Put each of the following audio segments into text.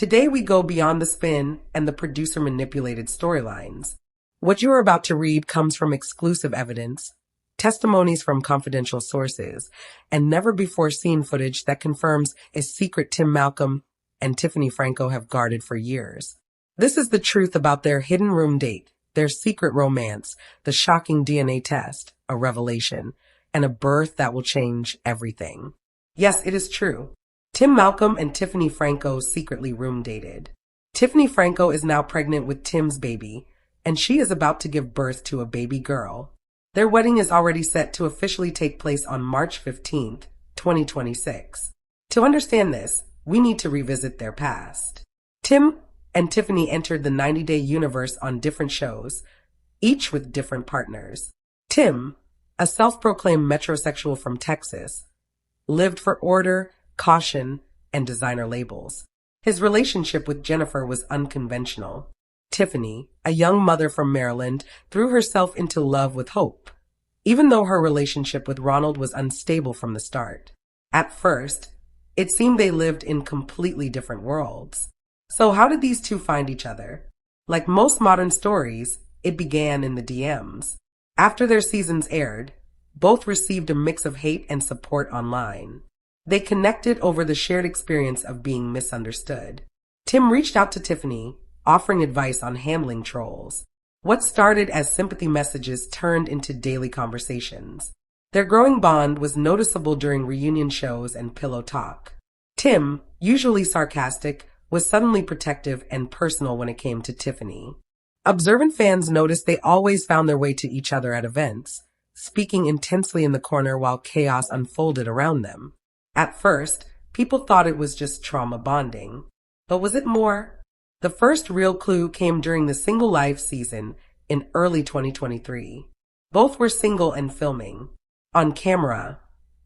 Today we go beyond the spin and the producer-manipulated storylines. What you are about to read comes from exclusive evidence, testimonies from confidential sources, and never-before-seen footage that confirms a secret Tim Malcolm and Tiffany Franco have guarded for years. This is the truth about their hidden room date, their secret romance, the shocking DNA test, a revelation, and a birth that will change everything. Yes, it is true. Tim Malcolm and Tiffany Franco secretly room dated. Tiffany Franco is now pregnant with Tim's baby, and she is about to give birth to a baby girl. Their wedding is already set to officially take place on March 15th, 2026. To understand this, we need to revisit their past. Tim and Tiffany entered the 90-Day universe on different shows, each with different partners. Tim, a self-proclaimed metrosexual from Texas, lived for order, caution, and designer labels. His relationship with Jennifer was unconventional. Tiffany, a young mother from Maryland, threw herself into love with hope, even though her relationship with Ronald was unstable from the start. At first, it seemed they lived in completely different worlds. So how did these two find each other? Like most modern stories, it began in the DMs. After their seasons aired, both received a mix of hate and support online. They connected over the shared experience of being misunderstood. Tim reached out to Tiffany, offering advice on handling trolls. What started as sympathy messages turned into daily conversations. Their growing bond was noticeable during reunion shows and pillow talk. Tim, usually sarcastic, was suddenly protective and personal when it came to Tiffany. Observant fans noticed they always found their way to each other at events, speaking intensely in the corner while chaos unfolded around them. At first, people thought it was just trauma bonding. But was it more? The first real clue came during the Single Life season in early 2023. Both were single and filming. On camera,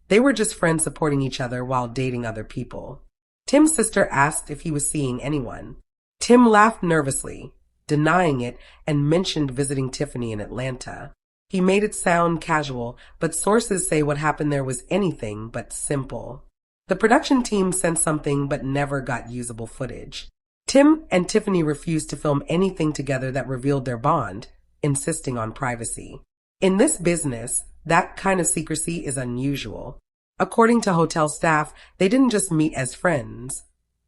they were just friends supporting each other while dating other people. Tim's sister asked if he was seeing anyone. Tim laughed nervously, denying it, and mentioned visiting Tiffany in Atlanta. He made it sound casual, but sources say what happened there was anything but simple. The production team sent something but never got usable footage. Tim and Tiffany refused to film anything together that revealed their bond, insisting on privacy. In this business, that kind of secrecy is unusual. According to hotel staff, they didn't just meet as friends.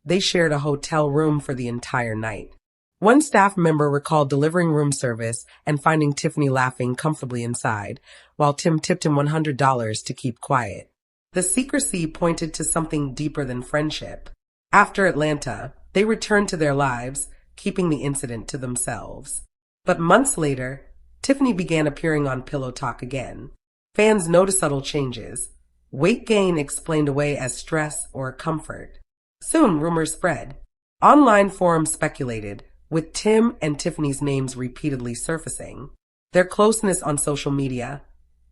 They shared a hotel room for the entire night. One staff member recalled delivering room service and finding Tiffany laughing comfortably inside, while Tim tipped him $100 to keep quiet. The secrecy pointed to something deeper than friendship. After Atlanta, they returned to their lives, keeping the incident to themselves. But months later, Tiffany began appearing on Pillow Talk again. Fans noticed subtle changes. Weight gain explained away as stress or comfort. Soon, rumors spread. Online forums speculated, with Tim and Tiffany's names repeatedly surfacing. Their closeness on social media,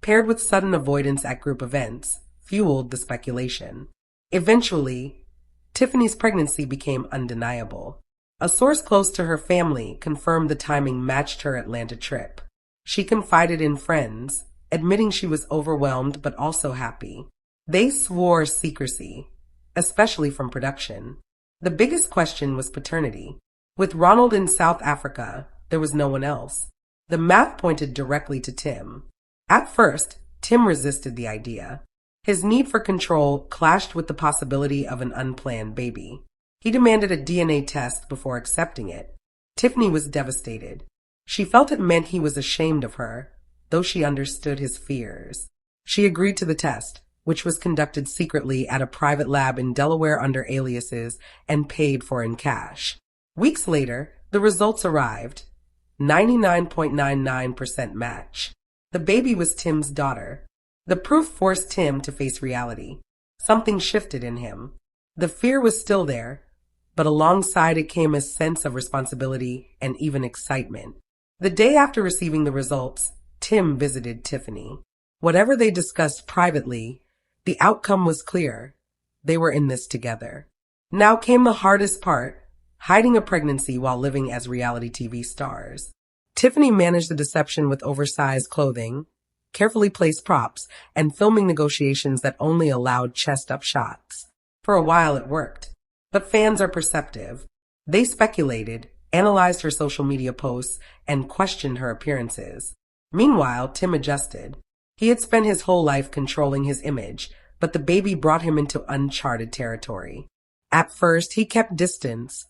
paired with sudden avoidance at group events, fueled the speculation. Eventually, Tiffany's pregnancy became undeniable. A source close to her family confirmed the timing matched her Atlanta trip. She confided in friends, admitting she was overwhelmed but also happy. They swore secrecy, especially from production. The biggest question was paternity. With Ronald in South Africa, there was no one else. The math pointed directly to Tim. At first, Tim resisted the idea. His need for control clashed with the possibility of an unplanned baby. He demanded a DNA test before accepting it. Tiffany was devastated. She felt it meant he was ashamed of her, though she understood his fears. She agreed to the test, which was conducted secretly at a private lab in Delaware under aliases and paid for in cash. Weeks later, the results arrived. 99.99% match. The baby was Tim's daughter. The proof forced Tim to face reality. Something shifted in him. The fear was still there, but alongside it came a sense of responsibility and even excitement. The day after receiving the results, Tim visited Tiffany. Whatever they discussed privately, the outcome was clear. They were in this together. Now came the hardest part. Hiding a pregnancy while living as reality TV stars. Tiffany managed the deception with oversized clothing, carefully placed props, and filming negotiations that only allowed chest-up shots. For a while it worked. But fans are perceptive. They speculated, analyzed her social media posts, and questioned her appearances. Meanwhile, Tim adjusted. He had spent his whole life controlling his image, but the baby brought him into uncharted territory. At first, he kept distance,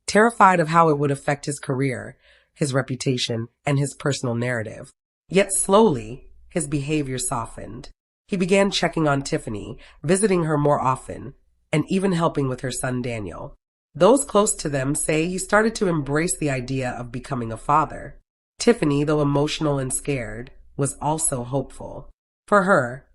terrified of how it would affect his career, his reputation, and his personal narrative. Yet slowly, his behavior softened. He began checking on Tiffany, visiting her more often, and even helping with her son Daniel. Those close to them say he started to embrace the idea of becoming a father. Tiffany, though emotional and scared, was also hopeful. For her,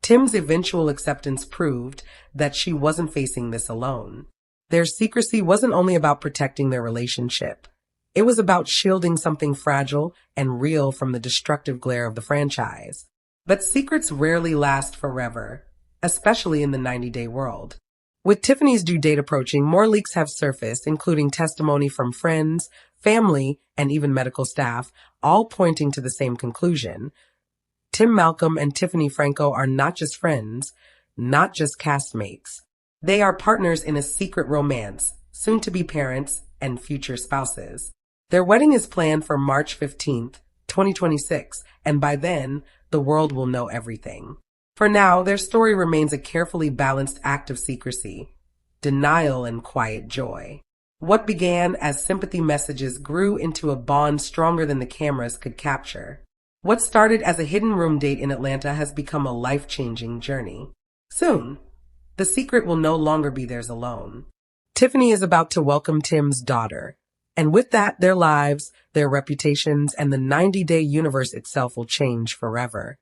Tim's eventual acceptance proved that she wasn't facing this alone. Their secrecy wasn't only about protecting their relationship. It was about shielding something fragile and real from the destructive glare of the franchise. But secrets rarely last forever, especially in the 90-day world. With Tiffany's due date approaching, more leaks have surfaced, including testimony from friends, family, and even medical staff, all pointing to the same conclusion. Tim Malcolm and Tiffany Franco are not just friends, not just castmates. They are partners in a secret romance, soon to be parents and future spouses. Their wedding is planned for March 15th, 2026, and by then, the world will know everything. For now, their story remains a carefully balanced act of secrecy, denial, and quiet joy. What began as sympathy messages grew into a bond stronger than the cameras could capture. What started as a hidden room date in Atlanta has become a life-changing journey. Soon, the secret will no longer be theirs alone. Tiffany is about to welcome Tim's daughter, and with that, their lives, their reputations, and the 90-day universe itself will change forever.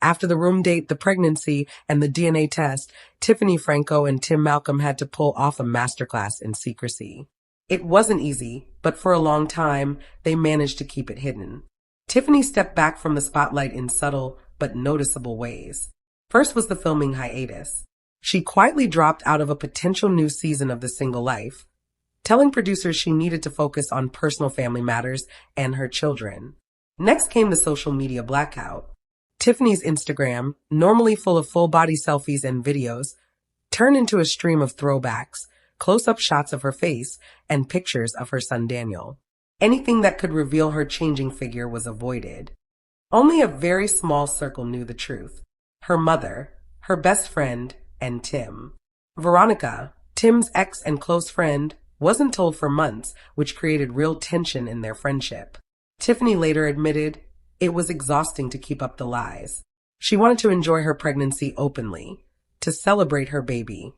After the room date, the pregnancy, and the DNA test, Tiffany Franco and Tim Malcolm had to pull off a masterclass in secrecy. It wasn't easy, but for a long time, they managed to keep it hidden. Tiffany stepped back from the spotlight in subtle but noticeable ways. First was the filming hiatus. She quietly dropped out of a potential new season of The Single Life, telling producers she needed to focus on personal family matters and her children. Next came the social media blackout. Tiffany's Instagram, normally full of full-body selfies and videos, turned into a stream of throwbacks, close-up shots of her face, and pictures of her son Daniel. Anything that could reveal her changing figure was avoided. Only a very small circle knew the truth. Her mother, her best friend, and Tim. Veronica, Tim's ex and close friend, wasn't told for months, which created real tension in their friendship. Tiffany later admitted it was exhausting to keep up the lies. She wanted to enjoy her pregnancy openly, to celebrate her baby.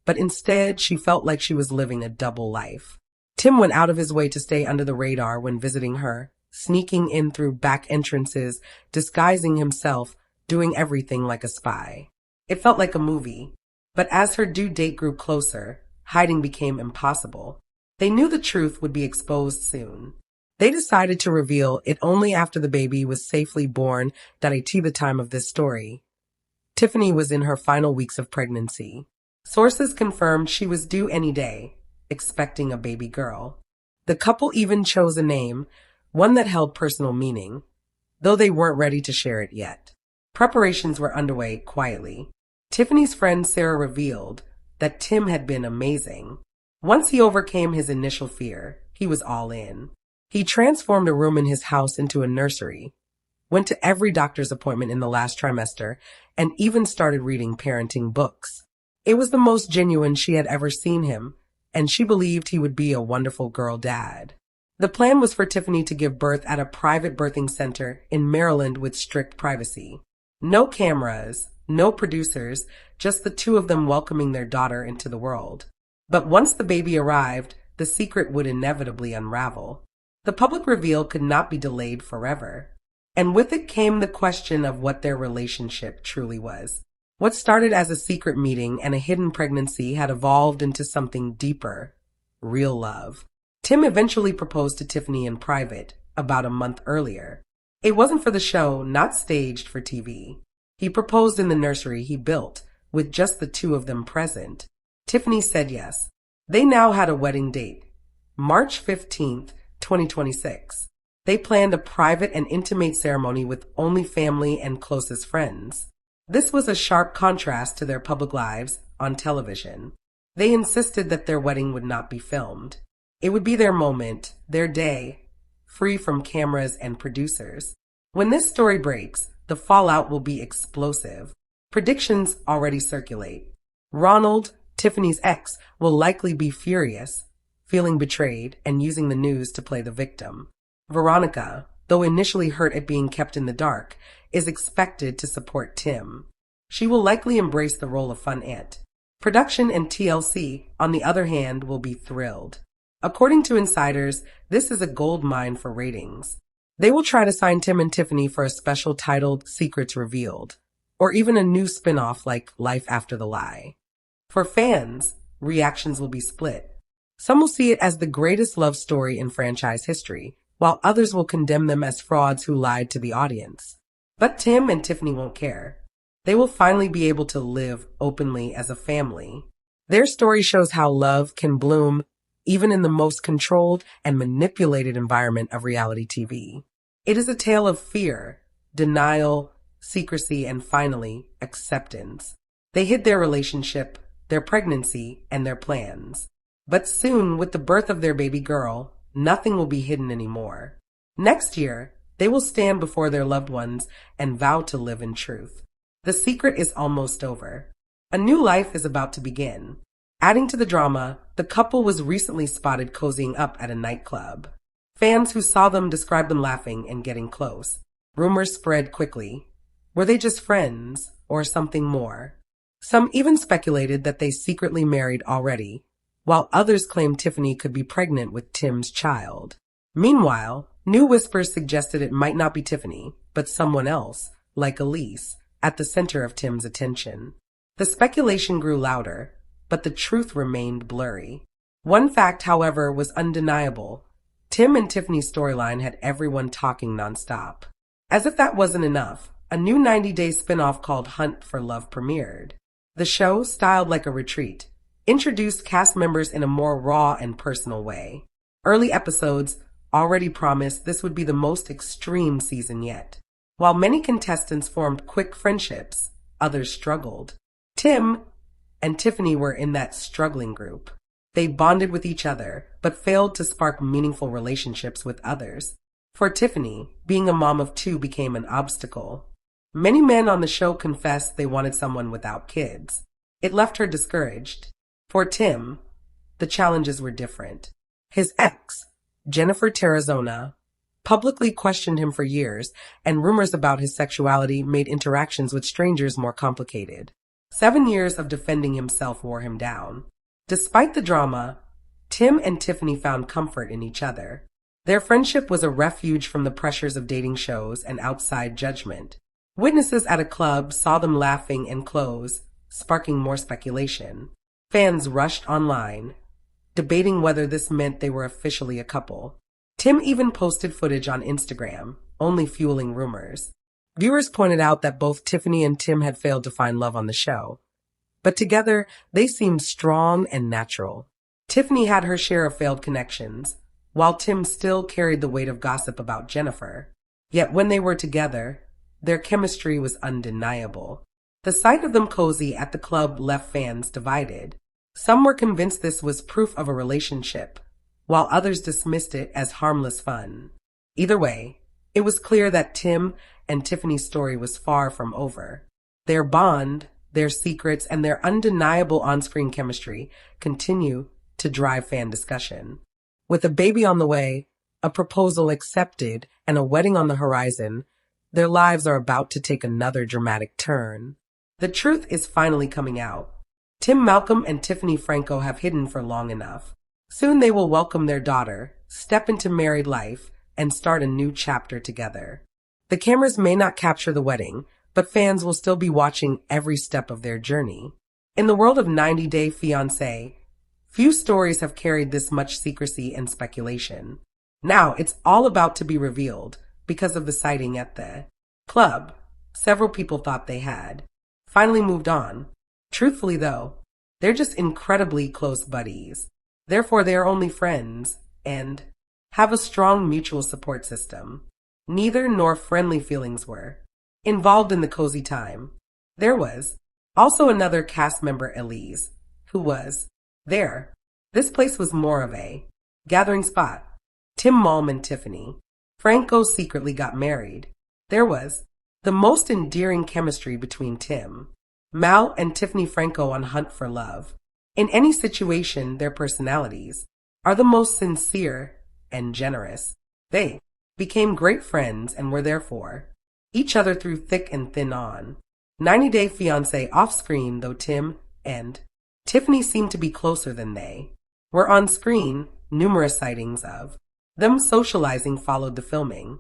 But instead, she felt like she was living a double life. Tim went out of his way to stay under the radar when visiting her, sneaking in through back entrances, disguising himself, doing everything like a spy. It felt like a movie. But as her due date grew closer, hiding became impossible. They knew the truth would be exposed soon. They decided to reveal it only after the baby was safely born. At the time of this story, Tiffany was in her final weeks of pregnancy. Sources confirmed she was due any day, expecting a baby girl. The couple even chose a name, one that held personal meaning, though they weren't ready to share it yet. Preparations were underway quietly. Tiffany's friend Sarah revealed that Tim had been amazing. Once he overcame his initial fear, he was all in. He transformed a room in his house into a nursery, went to every doctor's appointment in the last trimester, and even started reading parenting books. It was the most genuine she had ever seen him, and she believed he would be a wonderful girl dad. The plan was for Tiffany to give birth at a private birthing center in Maryland with strict privacy. No cameras, no producers, just the two of them welcoming their daughter into the world. But once the baby arrived, the secret would inevitably unravel. The public reveal could not be delayed forever. And with it came the question of what their relationship truly was. What started as a secret meeting and a hidden pregnancy had evolved into something deeper, real love. Tim eventually proposed to Tiffany in private about a month earlier. It wasn't for the show, not staged for TV. He proposed in the nursery he built, with just the two of them present. Tiffany said yes. They now had a wedding date, March 15th, 2026. They planned a private and intimate ceremony with only family and closest friends. This was a sharp contrast to their public lives on television. They insisted that their wedding would not be filmed. It would be their moment, their day, free from cameras and producers. When this story breaks, the fallout will be explosive. Predictions already circulate. Ronald, Tiffany's ex, will likely be furious, feeling betrayed and using the news to play the victim. Veronica, though initially hurt at being kept in the dark, is expected to support Tim. She will likely embrace the role of fun aunt. Production and TLC, on the other hand, will be thrilled. According to insiders, this is a gold mine for ratings. They will try to sign Tim and Tiffany for a special titled Secrets Revealed, or even a new spin-off like Life After the Lie. For fans, reactions will be split. Some will see it as the greatest love story in franchise history, while others will condemn them as frauds who lied to the audience. But Tim and Tiffany won't care. They will finally be able to live openly as a family. Their story shows how love can bloom even in the most controlled and manipulated environment of reality TV. It is a tale of fear, denial, secrecy, and finally, acceptance. They hid their relationship, their pregnancy, and their plans. But soon, with the birth of their baby girl, nothing will be hidden anymore. Next year, they will stand before their loved ones and vow to live in truth. The secret is almost over. A new life is about to begin. Adding to the drama, the couple was recently spotted cozying up at a nightclub. Fans who saw them described them laughing and getting close. Rumors spread quickly. Were they just friends or something more? Some even speculated that they secretly married already, while others claimed Tiffany could be pregnant with Tim's child. Meanwhile, new whispers suggested it might not be Tiffany, but someone else, like Elise, at the center of Tim's attention. The speculation grew louder, but the truth remained blurry. One fact, however, was undeniable. Tim and Tiffany's storyline had everyone talking nonstop. As if that wasn't enough, a new 90-day spin-off called Hunt for Love premiered. The show, styled like a retreat, introduced cast members in a more raw and personal way. Early episodes already promised this would be the most extreme season yet. While many contestants formed quick friendships, others struggled. Tim and Tiffany were in that struggling group. They bonded with each other, but failed to spark meaningful relationships with others. For Tiffany, being a mom of two became an obstacle. Many men on the show confessed they wanted someone without kids. It left her discouraged. For Tim, the challenges were different. His ex, Jennifer Terrazona, publicly questioned him for years, and rumors about his sexuality made interactions with strangers more complicated. 7 years of defending himself wore him down. Despite the drama, Tim and Tiffany found comfort in each other. Their friendship was a refuge from the pressures of dating shows and outside judgment. Witnesses at a club saw them laughing and close, sparking more speculation. Fans rushed online, debating whether this meant they were officially a couple. Tim even posted footage on Instagram, only fueling rumors. Viewers pointed out that both Tiffany and Tim had failed to find love on the show. But together, they seemed strong and natural. Tiffany had her share of failed connections, while Tim still carried the weight of gossip about Jennifer. Yet when they were together, their chemistry was undeniable. The sight of them cozy at the club left fans divided. Some were convinced this was proof of a relationship, while others dismissed it as harmless fun. Either way, it was clear that Tim and Tiffany's story was far from over. Their bond, their secrets, and their undeniable on-screen chemistry continue to drive fan discussion. With a baby on the way, a proposal accepted, and a wedding on the horizon, their lives are about to take another dramatic turn. The truth is finally coming out. Tim Malcolm and Tiffany Franco have hidden for long enough. Soon they will welcome their daughter, step into married life, and start a new chapter together. The cameras may not capture the wedding, but fans will still be watching every step of their journey. In the world of 90-Day Fiance, few stories have carried this much secrecy and speculation. Now it's all about to be revealed because of the sighting at the club. Several people thought they had finally moved on. Truthfully though, they're just incredibly close buddies. Therefore they are only friends and have a strong mutual support system. Neither nor friendly feelings were involved in the cozy time. There was also another cast member, Elise, who was there. This place was more of a Gathering spot. Tim, Mom, and Tiffany. Franco secretly got married. There was the most endearing chemistry between Tim, Mal, and Tiffany Franco on Hunt for Love. In any situation, their personalities are the most sincere and generous. They became great friends and were there for each other through thick and thin on 90 Day Fiance off-screen, though Tim and Tiffany seemed to be closer than they were on screen. Numerous sightings of them socializing followed the filming.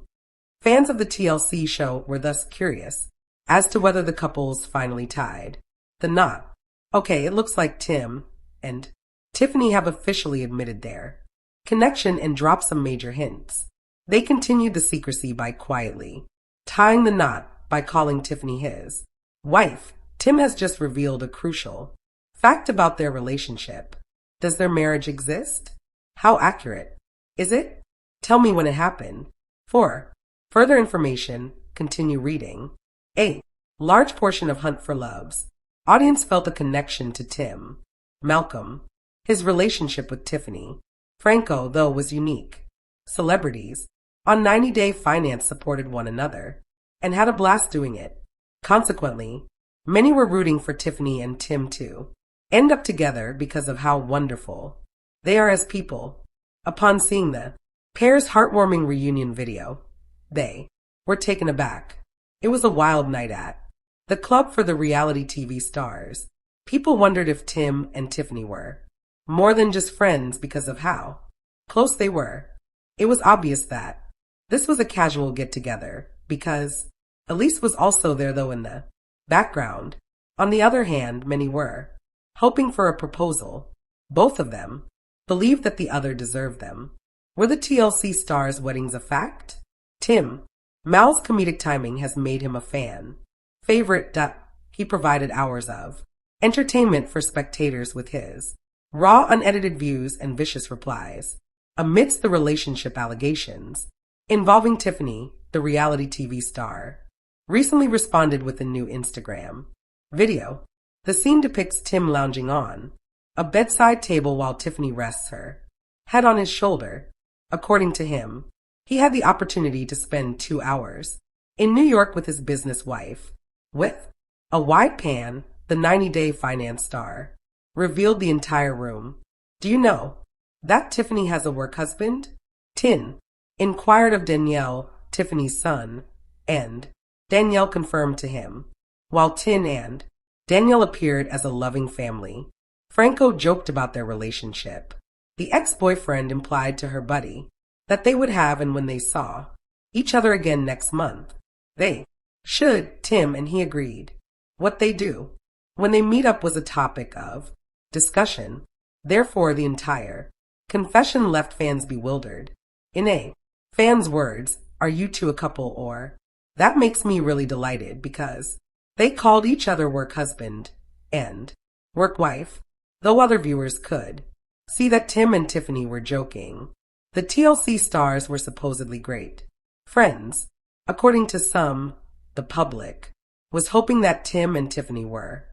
Fans of the TLC show were thus curious as to whether the couples finally tied the knot. Okay, it looks like Tim and Tiffany have officially admitted their connection and dropped some major hints. They continued the secrecy by quietly tying the knot by calling Tiffany his wife. Tim has just revealed a crucial fact about their relationship. Does their marriage exist? How accurate is it? Tell me when it happened. For further information, continue reading. A large portion of Hunt for Love's audience felt a connection to Tim Malcolm. His relationship with Tiffany Franco, though, was unique. Celebrities on 90 Day Finance supported one another and had a blast doing it. Consequently, many were rooting for Tiffany and Tim to end up together because of how wonderful they are as people. Upon seeing the pair's heartwarming reunion video, they were taken aback. It was a wild night at the club for the reality TV stars. People wondered if Tim and Tiffany were more than just friends because of how close they were. It was obvious that this was a casual get-together because Elise was also there, though, in the background. On the other hand, many were hoping for a proposal. Both of them believed that the other deserved them. Were the TLC stars' weddings a fact? Tim Mal's comedic timing has made him a fan favorite. He provided hours of entertainment for spectators with his raw, unedited views and vicious replies. Amidst the relationship allegations involving Tiffany, the reality TV star recently responded with a new Instagram video. The scene depicts Tim lounging on a bedside table while Tiffany rests her head on his shoulder. According to him, he had the opportunity to spend 2 hours in New York with his business wife. With a wide pan, the 90 Day Finance star revealed the entire room. Do you know that Tiffany has a work husband? Tim inquired of Danielle, Tiffany's son, and Danielle confirmed to him. While Tim and Danielle appeared as a loving family, Franco joked about their relationship. The ex-boyfriend implied to her buddy that they would have, and when they saw each other again next month, they should. Tim and he agreed. What they do when they meet up was a topic of discussion. Therefore, the entire confession left fans bewildered. In a fan's words, are you two a couple? Or, that makes me really delighted because they called each other work husband and work wife, though other viewers could see that Tim and Tiffany were joking. The TLC stars were supposedly great friends. According to some, the public was hoping that Tim and Tiffany were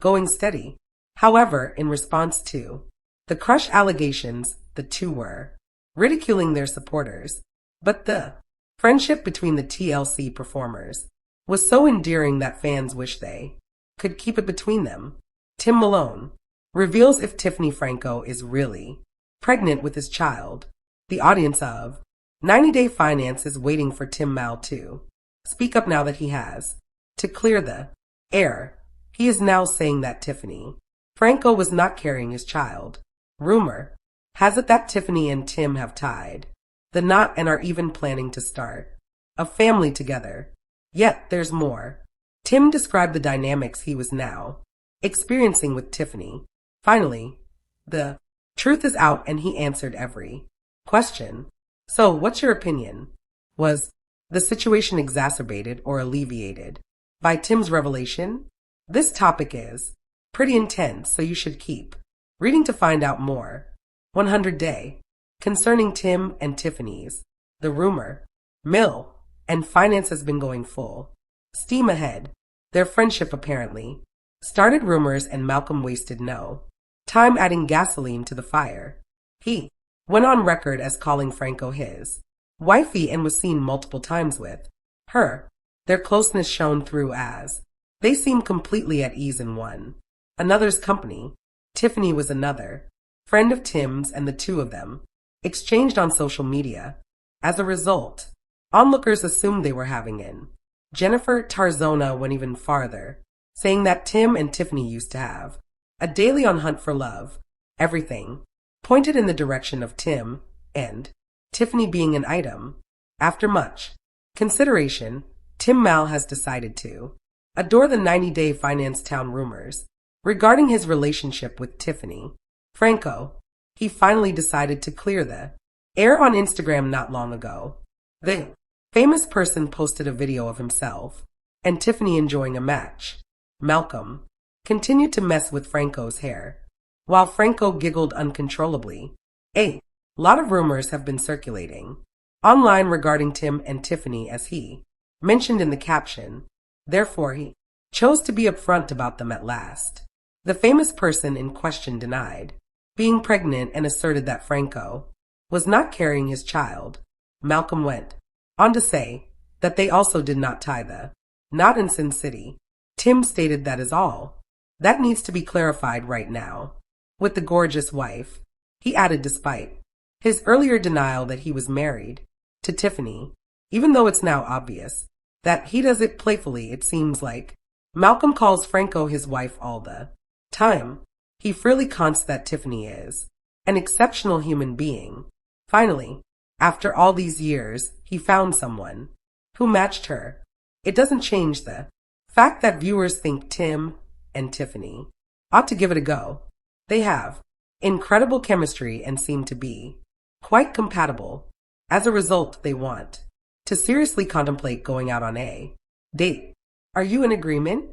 going steady. However, in response to the crush allegations, the two were ridiculing their supporters. But the friendship between the TLC performers was so endearing that fans wish they could keep it between them. Tim Malone reveals if Tiffany Franco is really pregnant with his child. The audience of 90 Day Finance is waiting for Tim Mal to speak up now that he has to clear the air. He is now saying that Tiffany Franco was not carrying his child. Rumor has it that Tiffany and Tim have tied the knot and are even planning to start a family together. Yet there's more. Tim described the dynamics he was now experiencing with Tiffany. Finally, the truth is out and he answered every question. So, what's your opinion? Was the situation exacerbated or alleviated by Tim's revelation? This topic is pretty intense, so you should keep reading to find out more. 100 Day concerning Tim and Tiffany's the rumor mill and finance has been going full steam ahead. Their friendship apparently started rumors, and Malcolm wasted no time adding gasoline to the fire. He went on record as calling Franco his wifey and was seen multiple times with her. Their closeness shone through as they seemed completely at ease in one another's company. Tiffany was another friend of Tim's, and the two of them exchanged on social media. As a result, onlookers assumed they were having in. Jennifer Tarzona went even farther, saying that Tim and Tiffany used to have a daily on hunt for love. Everything pointed in the direction of Tim and Tiffany being an item. After much consideration, Tim Mal has decided to adore the 90-day Finance Town rumors regarding his relationship with Tiffany. Franco, he finally decided to clear the air on Instagram not long ago. The famous person posted a video of himself and Tiffany enjoying a match. Malcolm continued to mess with Franco's hair, while Franco giggled uncontrollably. A lot of rumors have been circulating online regarding Tim and Tiffany, as he mentioned in the caption. Therefore, he chose to be upfront about them at last. The famous person in question denied being pregnant and asserted that Franco was not carrying his child. Malcolm went on to say that they also did not tie the knot in Sin City. Tim stated that is all that needs to be clarified right now with the gorgeous wife. He added, despite his earlier denial that he was married to Tiffany, even though it's now obvious that he does it playfully, it seems like Malcolm calls Franco his wife all the time. He freely conts that Tiffany is an exceptional human being. Finally, after all these years, he found someone who matched her. It doesn't change the fact that viewers think Tim and Tiffany ought to give it a go. They have incredible chemistry and seem to be quite compatible. As a result, they want to seriously contemplate going out on a date. Are you in agreement?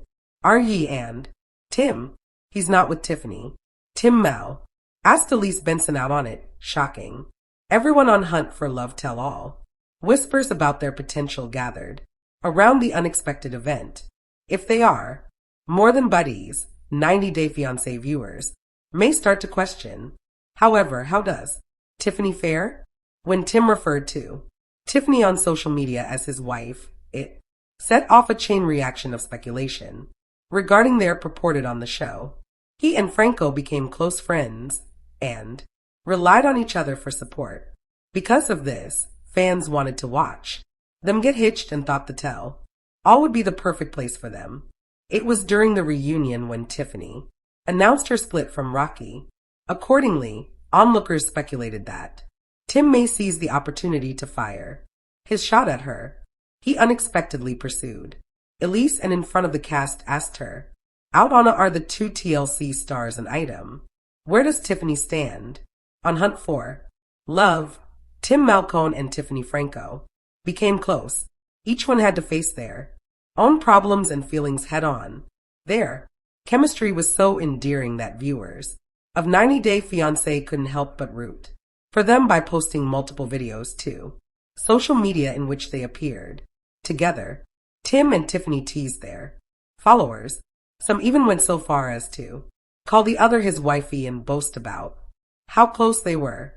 Are ye? And Tim, he's not with Tiffany. Tim Mal asked Elise Benson out on it. Shocking. Everyone on hunt for love tell all. Whispers about their potential gathered around the unexpected event. If they are more than buddies, 90-Day Fiance viewers may start to question. However, how does Tiffany fare? When Tim referred to Tiffany on social media as his wife, it set off a chain reaction of speculation regarding their purported on the show. He and Franco became close friends and relied on each other for support. Because of this, fans wanted to watch them get hitched and thought the tell all would be the perfect place for them. It was during the reunion when Tiffany announced her split from Rocky. Accordingly, onlookers speculated that Tim may seize the opportunity to fire his shot at her. He unexpectedly pursued Elise and in front of the cast asked her out on are the two TLC stars an item? Where does Tiffany stand on hunt for love? Tim Malcone and Tiffany Franco became close. Each one had to face their own problems and feelings head on. Their chemistry was so endearing that viewers of 90-Day Fiance couldn't help but root for them by posting multiple videos to social media in which they appeared together. Tim and Tiffany teased their followers. Some even went so far as to call the other his wifey and boast about how close they were.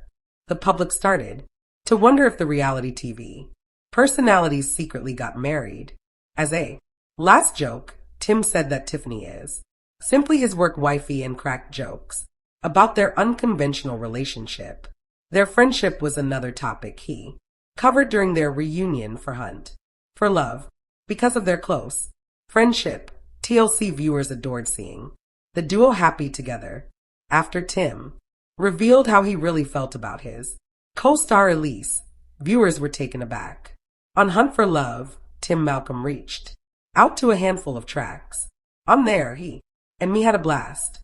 The public started to wonder if the reality TV personalities secretly got married. As a last joke, Tim said that Tiffany is simply his work wifey and cracked jokes about their unconventional relationship. Their friendship was another topic he covered during their reunion for Hunt for Love. Because of their close friendship, TLC viewers adored seeing the duo happy together. After Tim revealed how he really felt about his co-star Elise, viewers were taken aback. On Hunt for Love, Tim Malcolm reached out to a handful of tracks. On there, he and me had a blast.